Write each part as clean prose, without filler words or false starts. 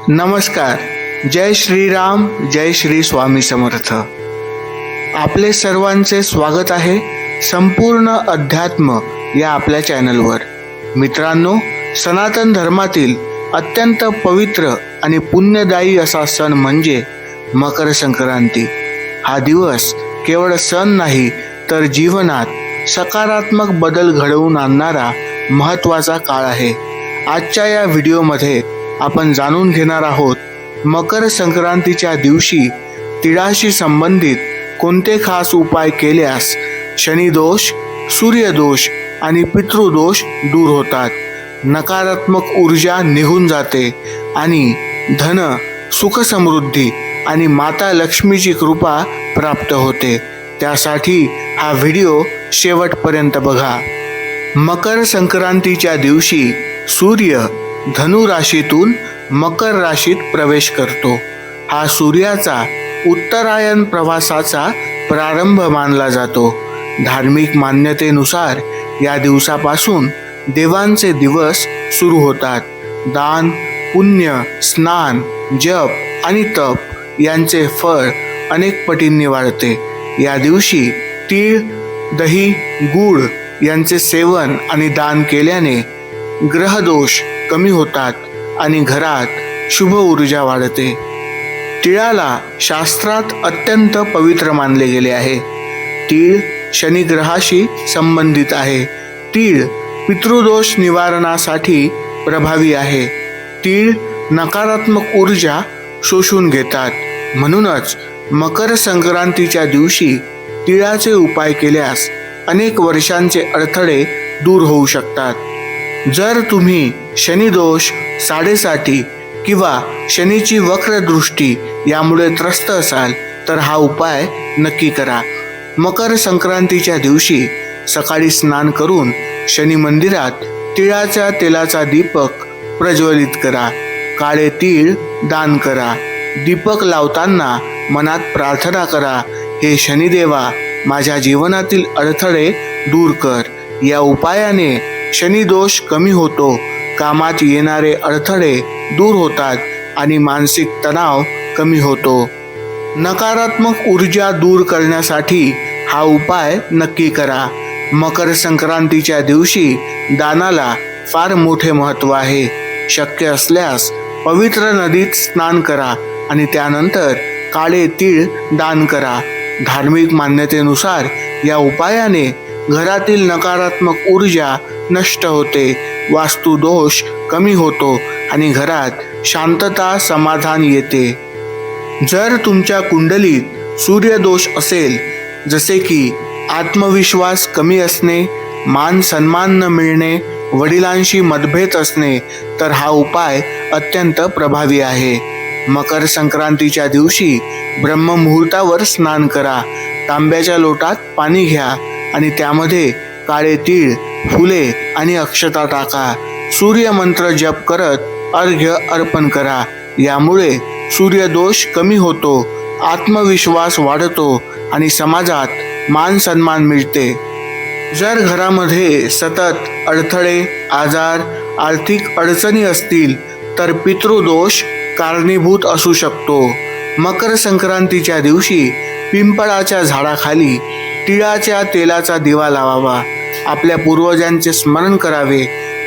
नमस्कार. जय श्रीराम, जय श्री स्वामी समर्थ. आपले सर्वांचे स्वागत आहे संपूर्ण अध्यात्म या आपल्या चॅनलवर. मित्रांनो, सनातन धर्मातील अत्यंत पवित्र आणि पुण्यदायी असा सण म्हणजे मकर संक्रांती. हा दिवस केवळ सण नाही तर जीवनात सकारात्मक बदल घडवून आणणारा महत्त्वाचा काळ आहे. आजच्या या व्हिडिओमध्ये आपण जाणून घेणार आहोत मकर संक्रांतीच्या दिवशी तिळाशी संबंधित कोणते खास उपाय केल्यास शनिदोष, सूर्यदोष आणि पितृदोष दूर होतात, नकारात्मक ऊर्जा निघून जाते आणि धन, सुख, समृद्धी आणि माता लक्ष्मीची कृपा प्राप्त होते. त्यासाठी हा व्हिडिओ शेवटपर्यंत बघा. मकर संक्रांतीच्या दिवशी सूर्य धनु राशीतून मकर राशीत प्रवेश करतो. हा सूर्याचा उत्तरायण प्रवासाचा प्रारंभ मानला जातो. धार्मिक मान्यतेनुसार या दिवसापासून देवांचे दिवस सुरू होतात. दान, पुण्य, स्नान, जप आणि तप यांचे फळ अनेक पटींनी वाढते. या दिवशी तीळ, दही, गूळ यांचे सेवन आणि दान केल्याने ग्रहदोष कमी होतात आणि घरात शुभ ऊर्जा वाढते. तिळाला शास्त्रात अत्यंत पवित्र मानले गेले आहे. तीळ शनी ग्रहाशी संबंधित आहे. तीळ पितृदोष निवारणासाठी प्रभावी आहे. तीळ नकारात्मक ऊर्जा शोषून घेतात. म्हणूनच मकर संक्रांतीच्या दिवशी तिळाचे उपाय केल्यास अनेक वर्षांचे अडथळे दूर होऊ शकतात. जर तुम्ही शनिदोष, साडेसाती किंवा शनीची वक्रदृष्टी यामुळे त्रस्त असाल तर हा उपाय नक्की करा. मकर संक्रांतीच्या दिवशी सकाळी स्नान करून शनी मंदिरात तिळाच्या तेलाचा दीपक प्रज्वलित करा. काळे तीळ दान करा. दीपक लावताना मनात प्रार्थना करा, हे शनिदेवा, माझ्या जीवनातील अडथळे दूर कर. या उपायाने शनिदोष कमी होतो, कामात येणारे अडथळे दूर होतात आणि मानसिक तणाव कमी होतो. नकारात्मक ऊर्जा दूर करण्यासाठी हा उपाय नक्की करा. मकर संक्रांतीच्या दिवशी दानाला फार मोठे महत्त्व आहे. शक्य असल्यास पवित्र नदीत स्नान करा आणि त्यानंतर काळे तीळ दान करा. धार्मिक मान्यतेनुसार या उपायाने घरातील नकारात्मक ऊर्जा नष्ट होते, वास्तुदोष कमी होतो आणि घरात शांतता, समाधान येते. जर तुमच्या कुंडलीत सूर्यदोष असेल, जसे की आत्मविश्वास कमी असणे, मान सन्मान न मिळणे, वडिलांशी मतभेद असणे, तर हा उपाय अत्यंत प्रभावी आहे. मकर संक्रांतीच्या दिवशी ब्रह्ममुहूर्तावर स्नान करा. तांब्याच्या लोटात पाणी घ्या आणि त्यामध्ये काळे तीळ, फुले आणि अक्षता टाका. सूर्यमंत्र जप करत अर्घ्य अर्पण करा. यामुळे सूर्यदोष कमी होतो, आत्मविश्वास वाढतो आणि समाजात मान सन्मान मिळते. जर घरामध्ये सतत अडथळे, आजार, आर्थिक अडचणी असतील तर पितृदोष कारणीभूत असू शकतो. मकर संक्रांतीच्या दिवशी पिंपळाच्या झाडाखाली तिळाच्या तेलाचा दिवा लावावा. आपल्या पूर्वजांचे स्मरण करावे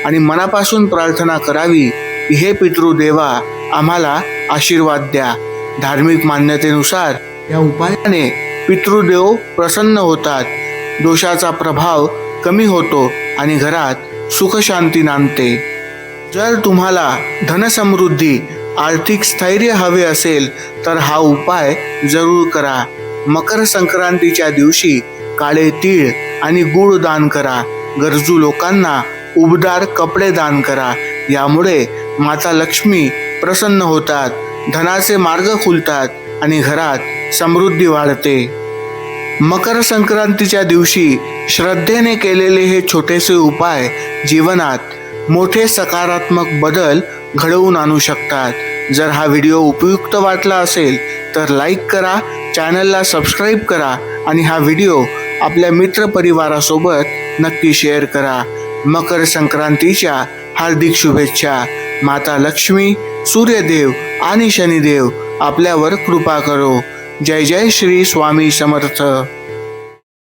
आणि मनापासून प्रार्थना करावी, हे पितृदेवा आम्हाला आशीर्वाद द्या. धार्मिक मान्यतेनुसार या उपायाने पितृदेव प्रसन्न होतात, दोषाचा प्रभाव कमी होतो आणि घरात सुखशांती नांदते. जर तुम्हाला धनसमृद्धी, आर्थिक स्थैर्य हवे असेल तर हा उपाय जरूर करा. मकर संक्रांतीच्या दिवशी काळे तीळ आणि गूळ दान करा. गरजू लोकांना उबदार कपडे दान करा. यामुळे माता लक्ष्मी प्रसन्न होतात, धनाचे मार्ग खुलतात आणि घरात समृद्धी वाढते. मकर संक्रांतीच्या दिवशी श्रद्धेने केलेले हे छोटेसे उपाय जीवनात मोठे सकारात्मक बदल घडवून आणू शकतात. जर हा व्हिडिओ उपयुक्त वाटला असेल तर लाईक करा, चॅनलला सबस्क्राईब करा आणि हा व्हिडिओ आपल्या मित्रपरिवारासोबत नक्की शेअर करा. मकर संक्रांतीच्या हार्दिक शुभेच्छा. माता लक्ष्मी, सूर्यदेव आणि शनिदेव आपल्यावर कृपा करो. जय जय श्री स्वामी समर्थ.